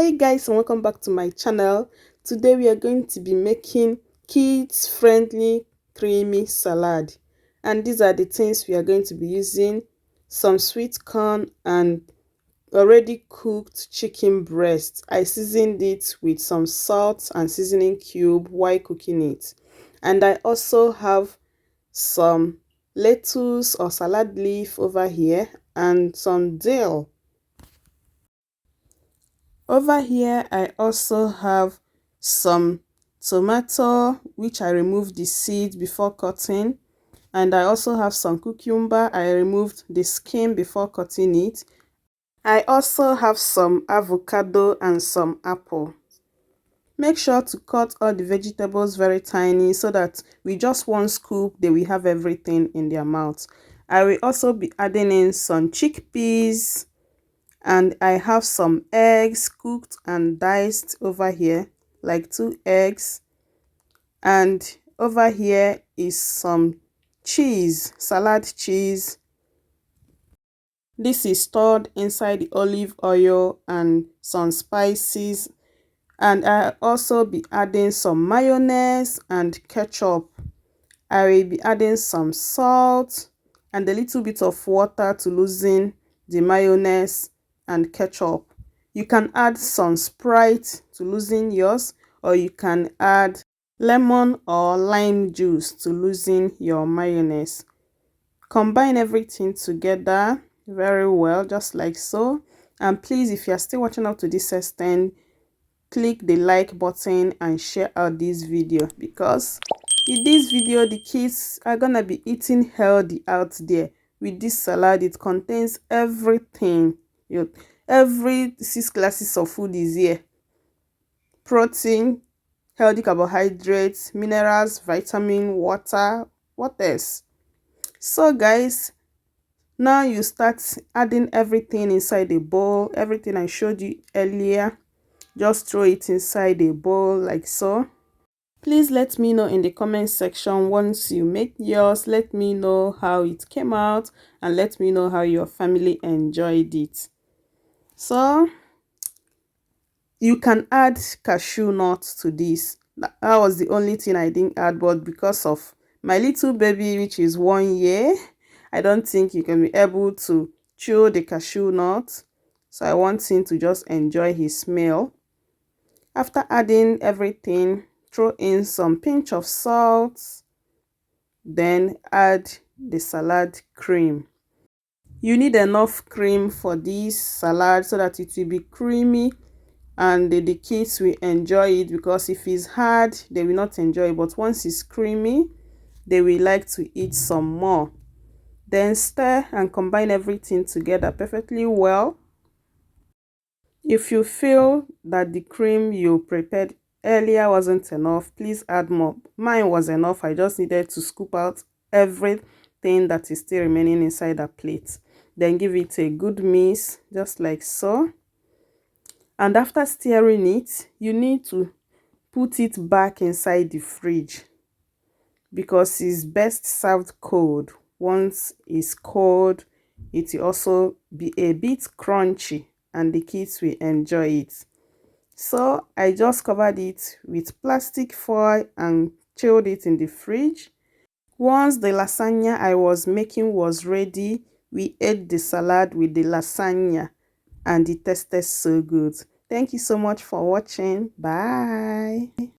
Hi guys, and welcome back to my channel. Today we are going to be making kids friendly creamy salad, and these are the things we are going to be using: some sweet corn and already cooked chicken breast. I seasoned it with some salt and seasoning cube while cooking it, and I also have some lettuce or salad leaf over here and some dill. Over here, I also have some tomato, which I removed the seed before cutting. And I also have some cucumber. I removed the skin before cutting it. I also have some avocado and some apple. Make sure to cut all the vegetables very tiny so that with just one scoop, they will have everything in their mouth. I will also be adding in some chickpeas, and I have some eggs cooked and diced over here, like 2 eggs. And over here is some cheese, salad cheese. This is stored inside the olive oil and some spices. And I also be adding some mayonnaise and ketchup. I will be adding some salt and a little bit of water to loosen the mayonnaise and ketchup. You can add some sprite to loosen yours, or you can add lemon or lime juice to loosen your mayonnaise. Combine everything together very well, just like so. And please, if you are still watching up to this extent, click the like button and share out this video, because in this video the kids are gonna be eating healthy out there. With this salad, it contains everything. Every 6 classes of food is here: protein, healthy carbohydrates, minerals, vitamin, water. What else? So guys, now you start adding everything inside the bowl. Everything I showed you earlier, just throw it inside a bowl like so. Please let me know in the comment section once you make yours. Let me know how it came out, and let me know how your family enjoyed it. So you can add cashew nuts to this. That was the only thing I didn't add, but because of my little baby, which is 1 year, I don't think you can be able to chew the cashew nut. So I want him to just enjoy his meal. After adding everything, throw in some pinch of salt, then add the salad cream. You need enough cream for this salad so that it will be creamy and the kids will enjoy it, because if it's hard, they will not enjoy it. But once it's creamy, they will like to eat some more. Then stir and combine everything together perfectly well. If you feel that the cream you prepared earlier wasn't enough, please add more. Mine was enough. I just needed to scoop out everything that is still remaining inside that plate. Then give it a good mix, just like so. And after stirring it, you need to put it back inside the fridge, because it's best served cold. Once it's cold, it will also be a bit crunchy and the kids will enjoy it. So I just covered it with plastic foil and chilled it in the fridge. Once the lasagna I was making was ready, we ate the salad with the lasagna, and it tasted so good. Thank you so much for watching. Bye.